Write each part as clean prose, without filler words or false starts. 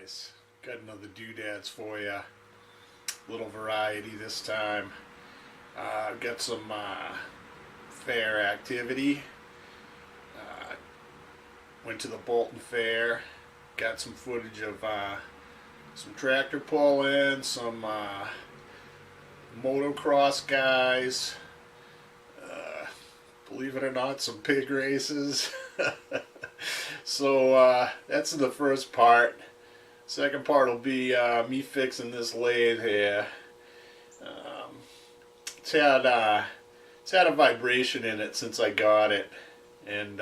guys, got another Doodads for you. Little variety this time. Got some fair activity. Went to the Bolton fair. Got some footage of some tractor pulling, some motocross guys. Believe it or not, some pig races. So that's the first part. Second part will be me fixing this lathe here. It's had a vibration in it since I got it, and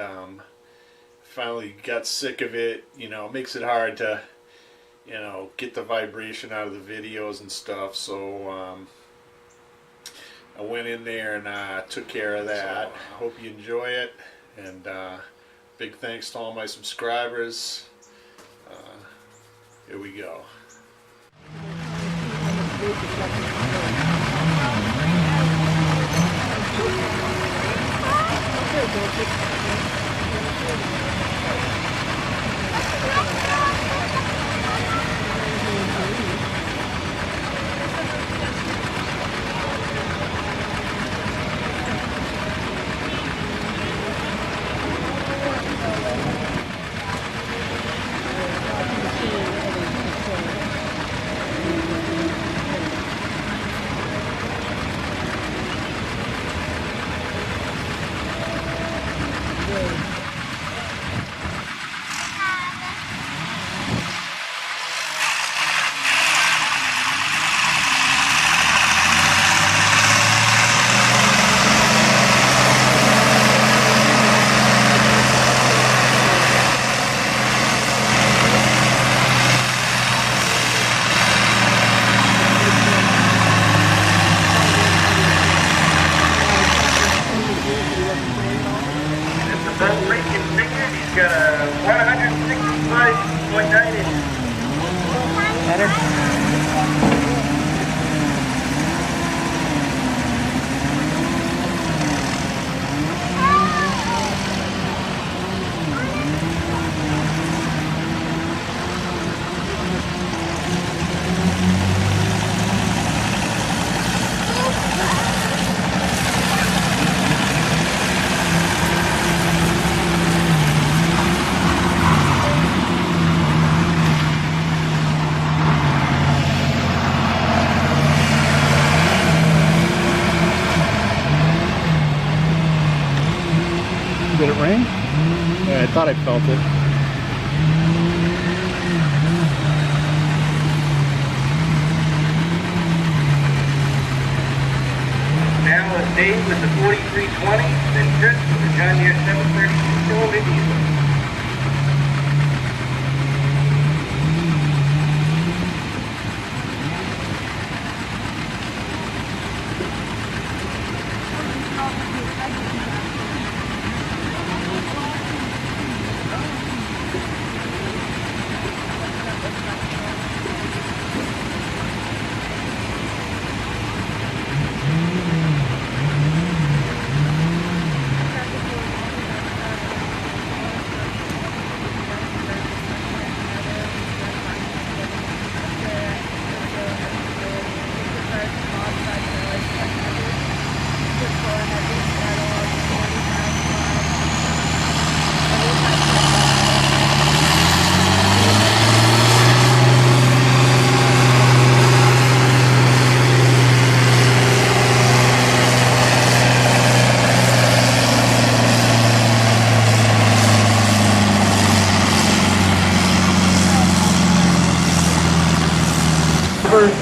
finally got sick of it. You know, it makes it hard to, you know, get the vibration out of the videos and stuff. So I went in there and took care of that. Hope you enjoy it, and big thanks to all my subscribers. Here we go. He's got a 165.9 inches. Better? Did it rain? Yeah, I thought I felt it. Now it's Dave with the 4320, then Chris with the John Deere 732 cylinder diesel.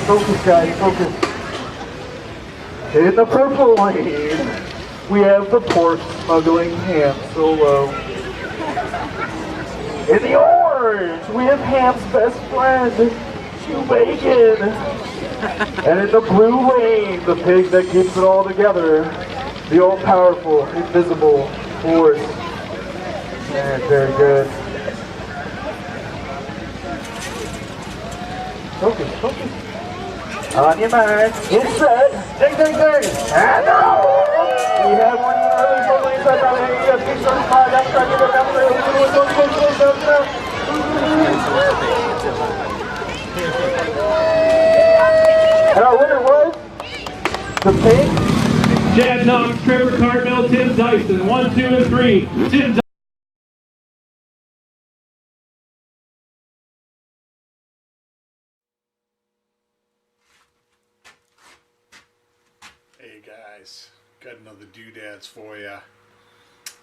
Focus, guys, focus. In the purple lane, we have the pork smuggling Han Solo. In the orange, we have Ham's best friend, Chew Bacon. And in the blue lane, the pig that keeps it all together, the all-powerful, invisible force. And very good. Focus, focus. On your mark, get set, dig, and go! We have one early total inside by the head, you have 635, that's trying to get down the And our winner was the pink. Chad Knox, Trevor Cartmel, Tim Dyson. 1, 2, and 3. Tim Dyson. Hey guys, got another Doodads for you.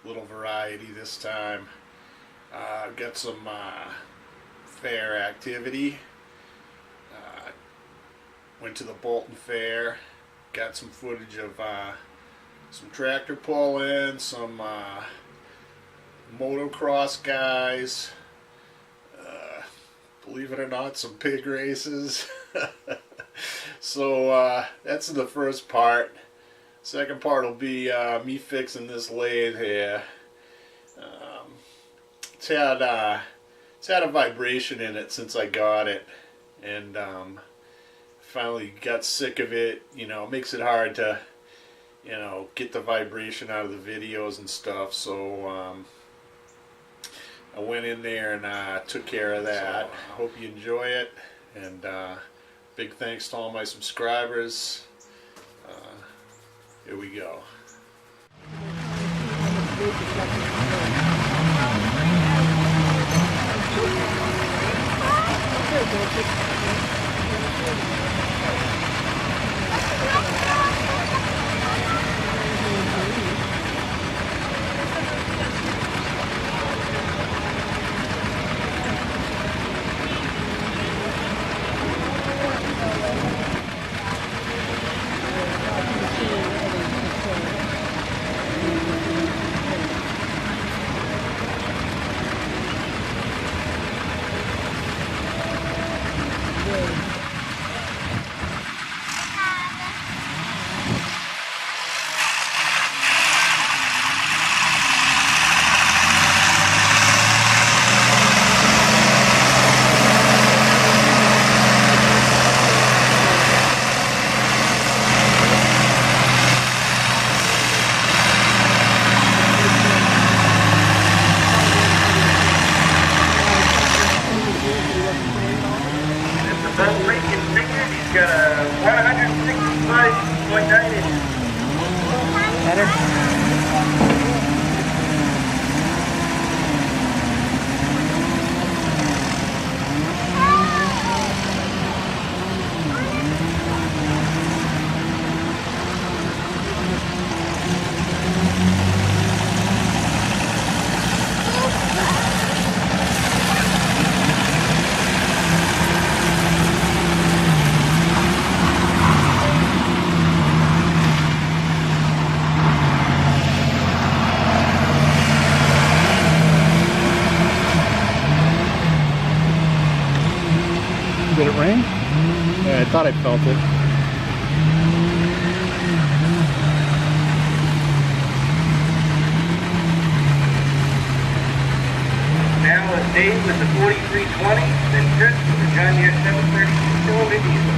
Little variety this time. Got some fair activity. Went to the Bolton fair. Got some footage of some tractor pulling, some motocross guys. Believe it or not, some pig races. So that's the first part. Second part will be me fixing this lathe here. It's had a vibration in it since I got it, and finally got sick of it. You know, it makes it hard to, you know, get the vibration out of the videos and stuff. So I went in there and took care of that. Hope you enjoy it, and big thanks to all my subscribers. Here we go. He's got a 165.9 inches. Better? Did it rain? Yeah, I thought I felt it. Now it's Dave with the 4320, then Chris with the John Deere 732 cylinder diesel.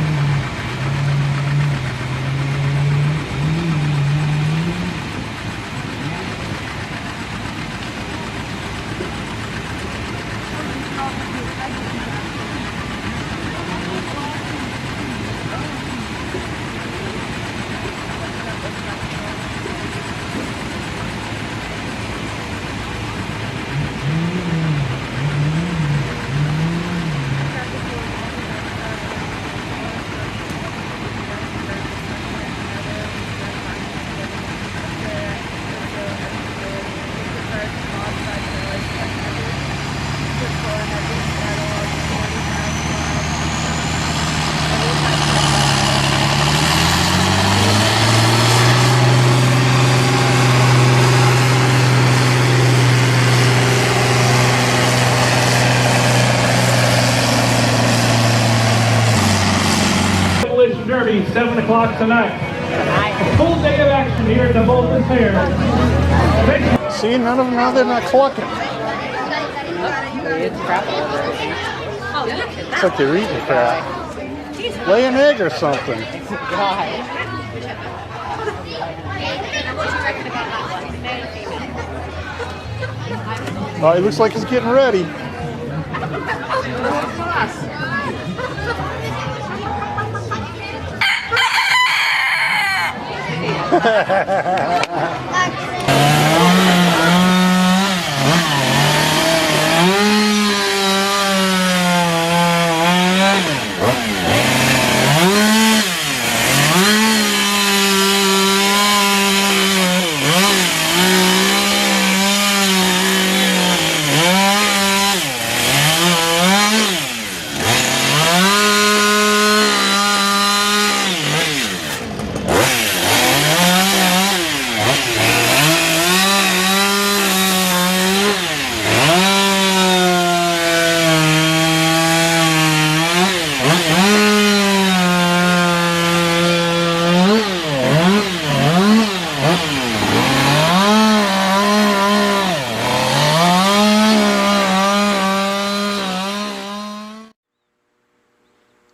Derby, 7 o'clock tonight. A full day of action here at the Bolton Fair. See, none of them now, they're not clucking. It's like they're eating crap. Lay an egg or something. Oh, it looks like it's getting ready.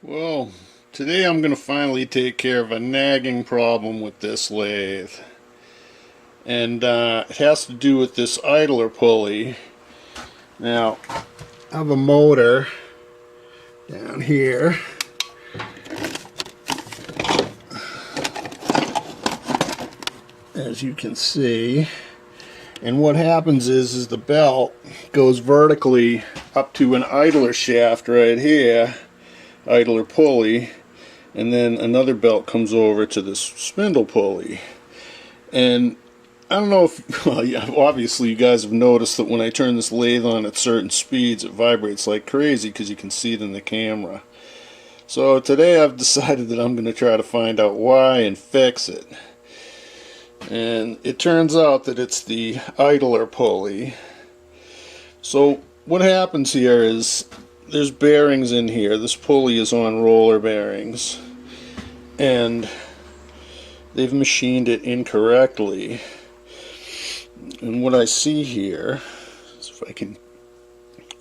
Well, today I'm going to finally take care of a nagging problem with this lathe. And it has to do with this idler pulley. Now, I have a motor down here. As you can see. And what happens is the belt goes vertically up to an idler shaft right here. Idler pulley, and then another belt comes over to this spindle pulley. And I don't know if, well, yeah, obviously you guys have noticed that when I turn this lathe on at certain speeds it vibrates like crazy because you can see it in the camera. So today I've decided that I'm going to try to find out why and fix it. And it turns out that it's the idler pulley. So what happens here is there's bearings in here. This pulley is on roller bearings, and they've machined it incorrectly. And what I see here is, if I can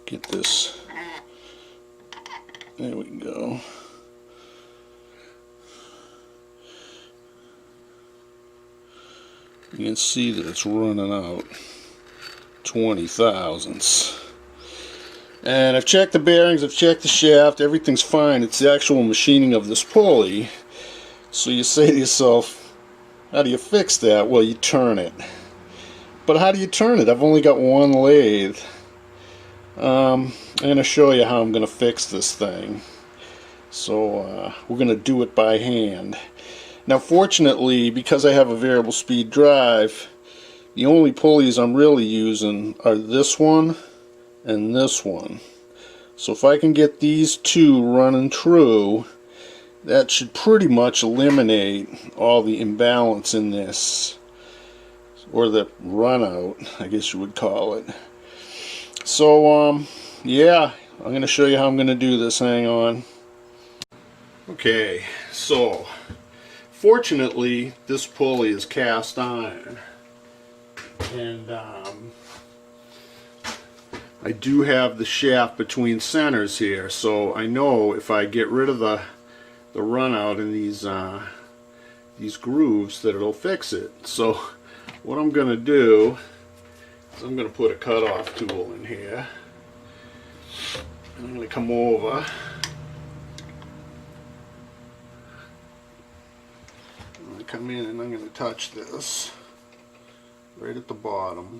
get this, there we go. You can see that it's running out 20 thousandths. And I've checked the bearings, I've checked the shaft, everything's fine. It's the actual machining of this pulley. So you say to yourself, how do you fix that? Well, you turn it. But how do you turn it? I've only got one lathe. I'm going to show you how I'm going to fix this thing. So we're going to do it by hand. Now fortunately, because I have a variable speed drive, the only pulleys I'm really using are this one and this one. So if I can get these two running true, that should pretty much eliminate all the imbalance in this, or the run out, I guess you would call it. So yeah, I'm going to show you how I'm going to do this. Hang on. Okay, so fortunately this pulley is cast iron, and I do have the shaft between centers here, so I know if I get rid of the run out in these grooves that it'll fix it. So what I'm going to do is I'm going to put a cutoff tool in here. I'm going to come over. I'm going to come in and I'm going to touch this right at the bottom.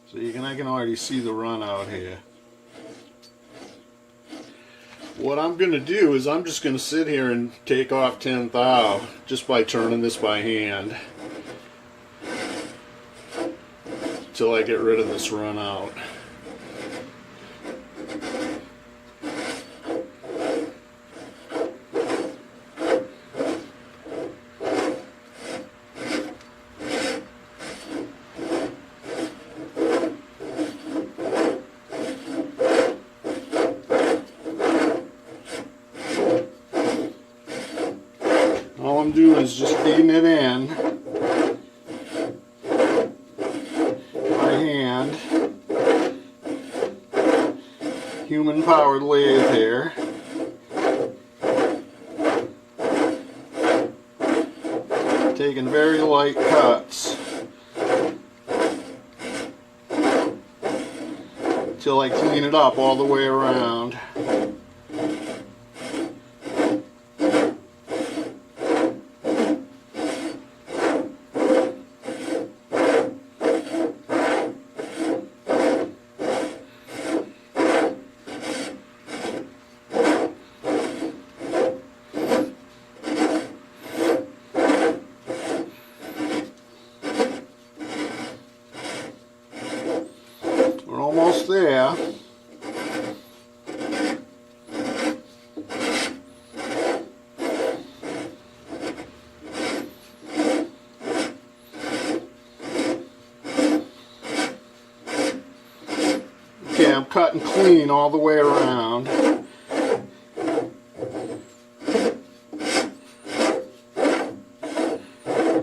So I can already see the run out here. What I'm going to do is I'm just going to sit here and take off 10 thou just by turning this by hand until I get rid of this run out. All I'm doing is just feeding it in by hand. Human powered lathe here. Taking very light cuts. until I clean it up all the way around. We're almost there. Okay, I'm cutting clean all the way around.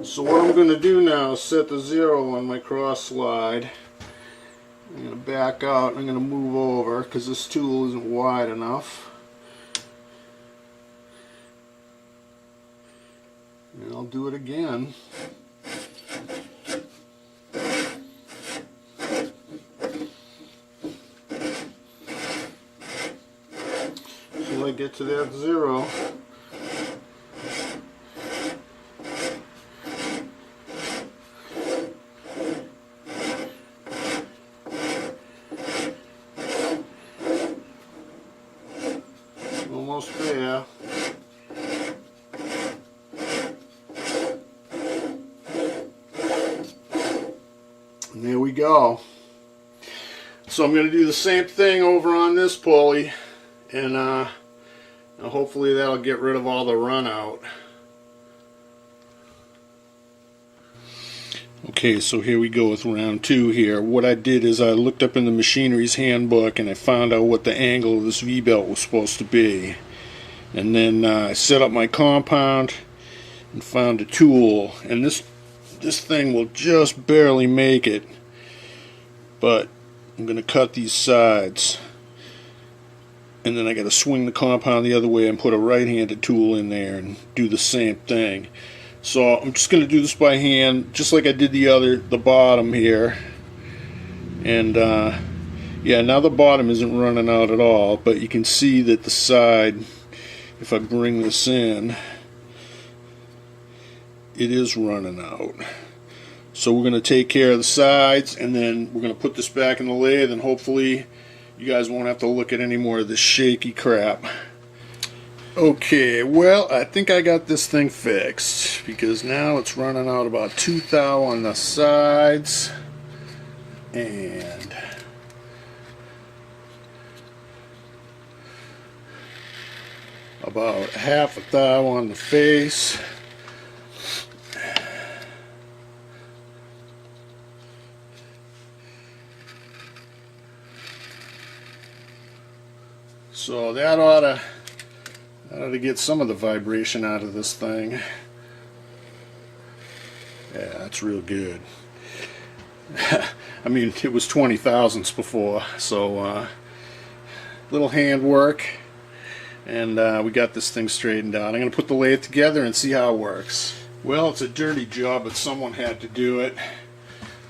So what I'm going to do now is set the 0 on my cross slide. I'm going to back out and I'm going to move over because this tool isn't wide enough. And I'll do it again. Until I get to that 0. Almost there. And there we go. So I'm going to do the same thing over on this pulley, and hopefully that'll get rid of all the run out. Okay, so here we go with round 2 here. What I did is I looked up in the machinery's handbook and I found out what the angle of this V-belt was supposed to be. And then I set up my compound and found a tool. And this thing will just barely make it. But I'm going to cut these sides. And then I got to swing the compound the other way and put a right-handed tool in there and do the same thing. So I'm just going to do this by hand, just like I did the bottom here. And yeah, now the bottom isn't running out at all, but you can see that the side, if I bring this in, it is running out. So we're going to take care of the sides, and then we're going to put this back in the lathe, and hopefully you guys won't have to look at any more of this shaky crap. Okay, well, I think I got this thing fixed, because now it's running out about 2 thou on the sides and about 1/2 thou on the face. So that ought to get some of the vibration out of this thing. Yeah, that's real good. I mean, it was 20 thousandths before, so little hand work, and we got this thing straightened out. I'm going to put the lathe together and see how it works. Well, it's a dirty job, but someone had to do it.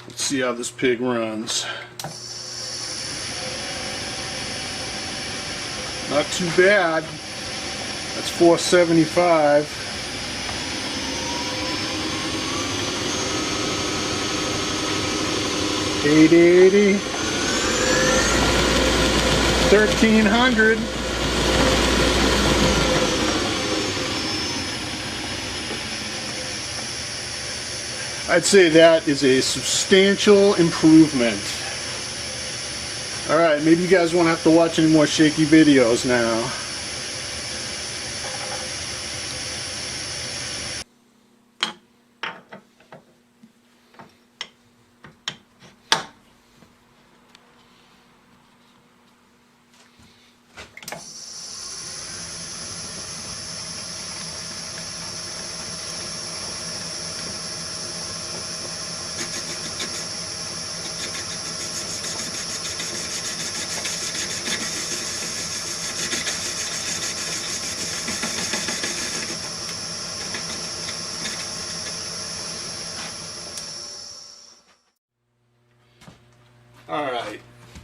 Let's see how this pig runs. Not too bad. That's 475. $880. 1300. I'd say that is a substantial improvement. Alright, maybe you guys won't have to watch any more shaky videos now.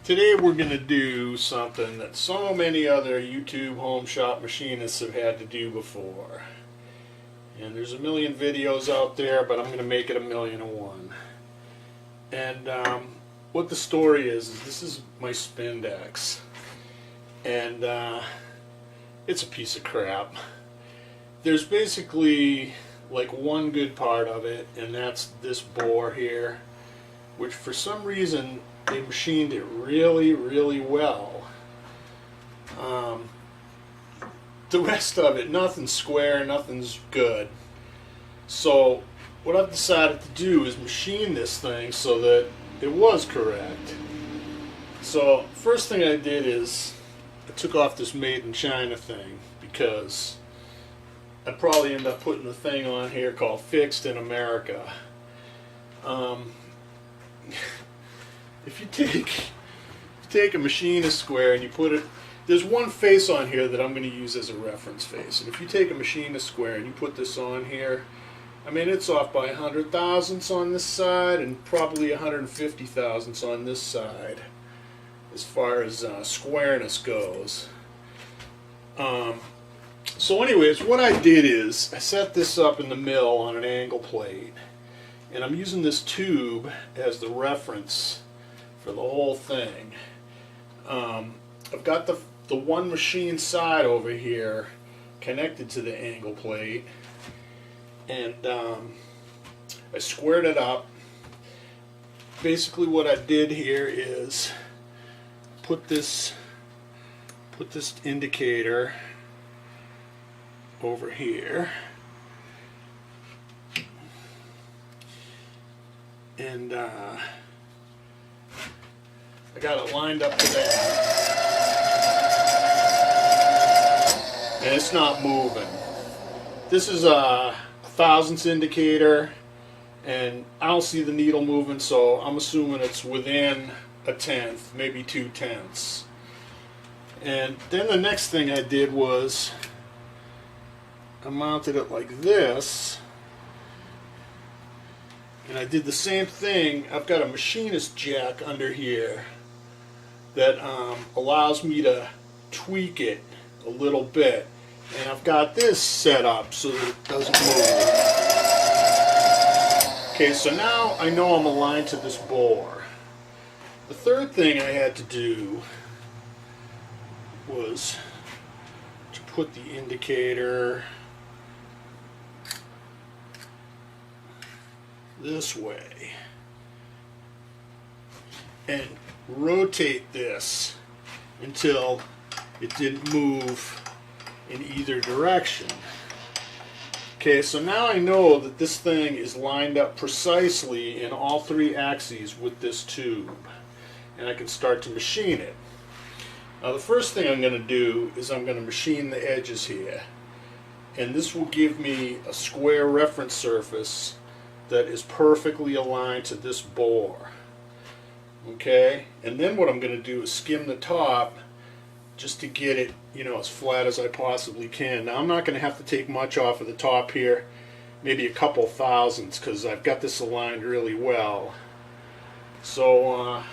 Today we're going to do something that so many other YouTube home shop machinists have had to do before. And there's a million videos out there, but I'm going to make it 1,000,001. And what the story is this is my spindex. And it's a piece of crap. There's basically like one good part of it, and that's this bore here, which for some reason they machined it really, really well. The rest of it, nothing's square, nothing's good. So what I've decided to do is machine this thing so that it was correct. So first thing I did is I took off this made in China thing, because I'd probably end up putting a thing on here called Fixed in America. If you take a machinist square and you put it, there's one face on here that I'm going to use as a reference face. And if you take a machinist square and you put this on here, I mean, it's off by 100 thousandths on this side and probably 150 thousandths on this side as far as squareness goes. So anyways, what I did is I set this up in the mill on an angle plate, and I'm using this tube as the reference for the whole thing. I've got the one machine side over here connected to the angle plate, and I squared it up. Basically what I did here is put this indicator over here, and I got it lined up to that, and it's not moving. This is a thousandths indicator, and I don't see the needle moving, so I'm assuming it's within a tenth, maybe 2/10. And then the next thing I did was I mounted it like this, and I did the same thing. I've got a machinist jack under here that allows me to tweak it a little bit, and I've got this set up so that it doesn't move. Okay, so now I know I'm aligned to this bore. The third thing I had to do was to put the indicator this way and rotate this until it didn't move in either direction. Okay, so now I know that this thing is lined up precisely in all three axes with this tube, and I can start to machine it. Now the first thing I'm going to do is I'm going to machine the edges here, and this will give me a square reference surface that is perfectly aligned to this bore. Okay, and then what I'm going to do is skim the top just to get it, you know, as flat as I possibly can. Now I'm not going to have to take much off of the top here, maybe a couple thousandths, because I've got this aligned really well. So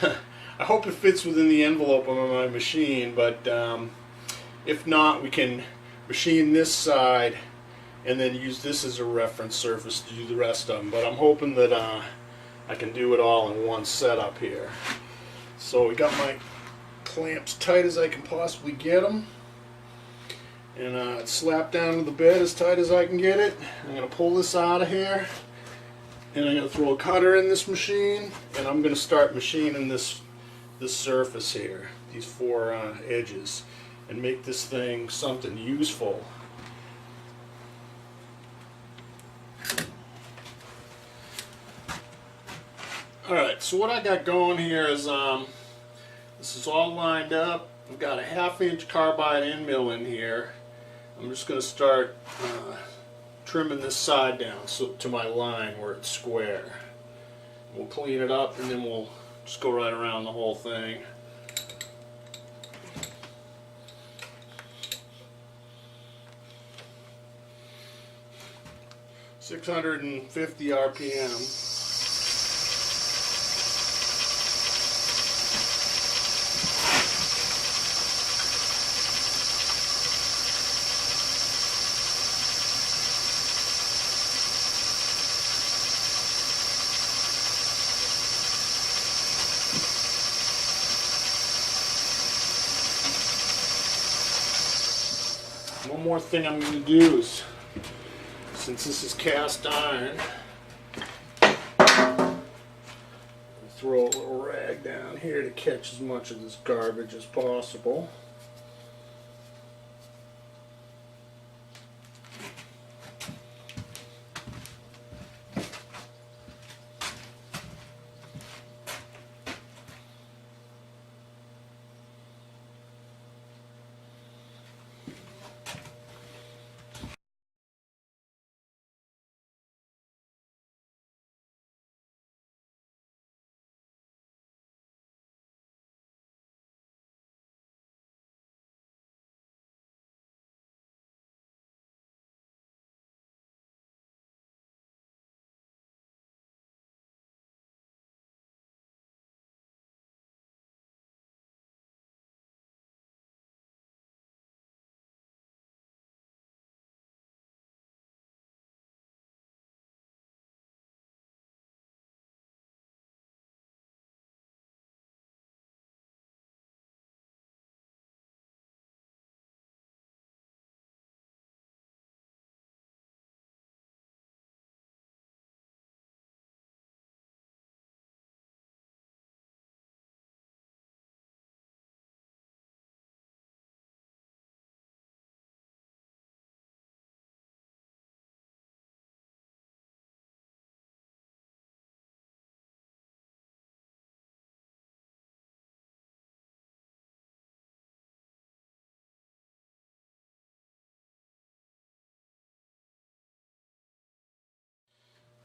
I hope it fits within the envelope of my machine, but if not, we can machine this side and then use this as a reference surface to do the rest of them. But I'm hoping that I can do it all in one setup here. So we got my clamps tight as I can possibly get them, and it's slapped down to the bed as tight as I can get it. I'm going to pull this out of here, and I'm going to throw a cutter in this machine, and I'm going to start machining this surface here, these four edges, and make this thing something useful. Alright, so what I got going here is this is all lined up. I've got a 1/2 inch carbide end mill in here. I'm just going to start trimming this side down so to my line where it's square. We'll clean it up and then we'll just go right around the whole thing. .650 RPM. One more thing I'm going to do is, since this is cast iron, throw a little rag down here to catch as much of this garbage as possible.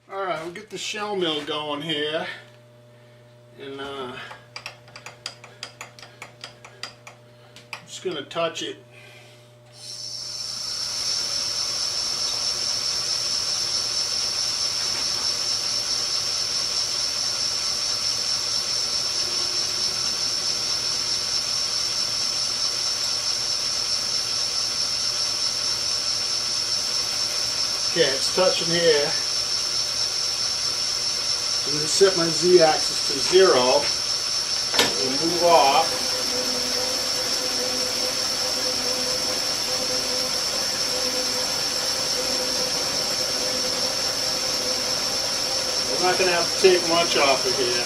Alright, we'll get the shell mill going here, and I'm just going to touch it. Okay, it's touching here. I'm going to set my z-axis to 0 and move off. I'm not going to have to take much off of here.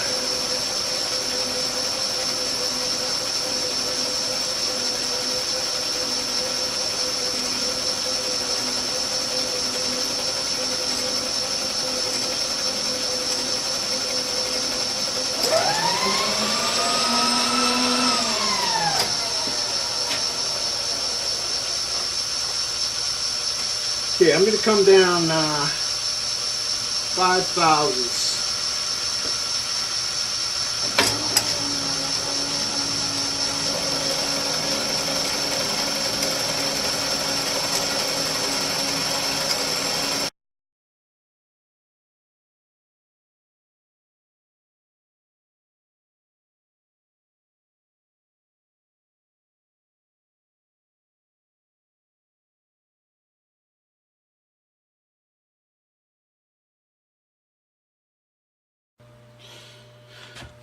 Okay, I'm going to come down 5 thousandths.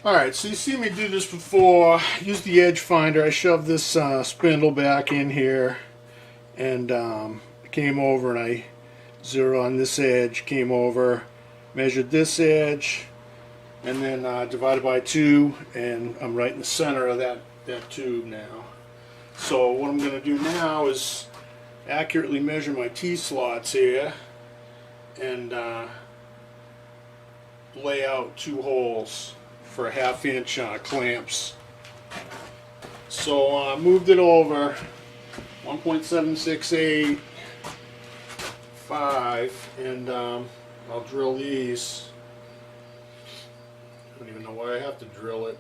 Alright, so you see me do this before. Use the edge finder. I shoved this spindle back in here and came over, and I zeroed on this edge, came over, measured this edge, and then divided by 2, and I'm right in the center of that tube now. So what I'm going to do now is accurately measure my T-slots here and lay out 2 holes for 1/2 inch clamps. So I moved it over 1.768 5, and I'll drill these. I don't even know why I have to drill it.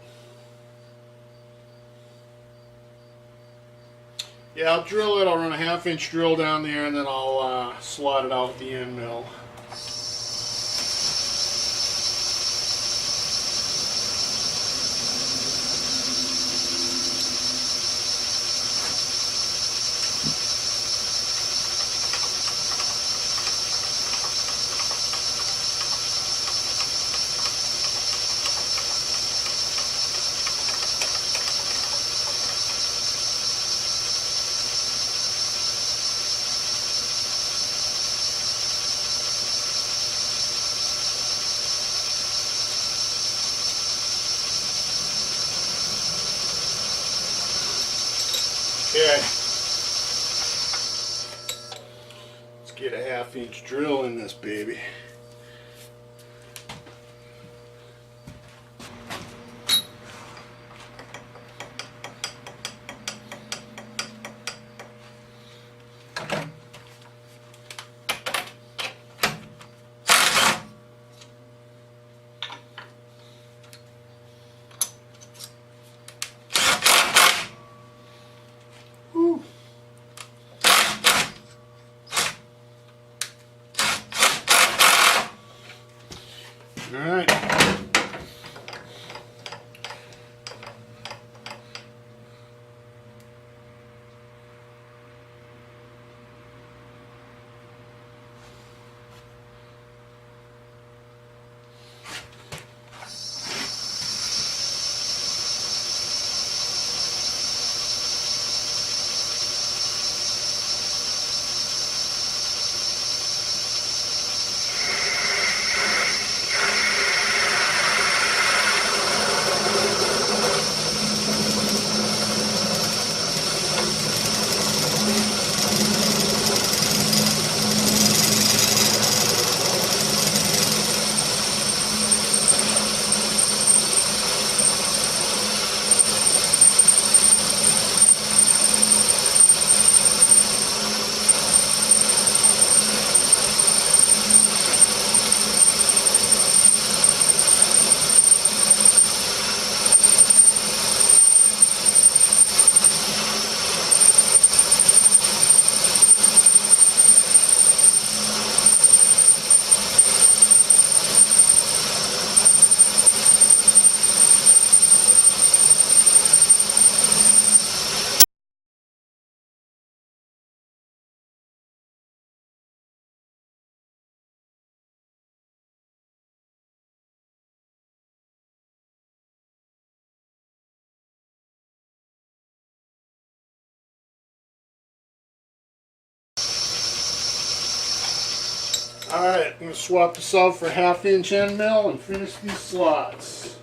Yeah, I'll drill it. I'll run a 1/2 inch drill down there, and then I'll slot it out with the end mill. Okay. Let's get a 1/2-inch drill in this baby. All right. Alright, I'm going to swap this out for 1/2-inch end mill and finish these slots.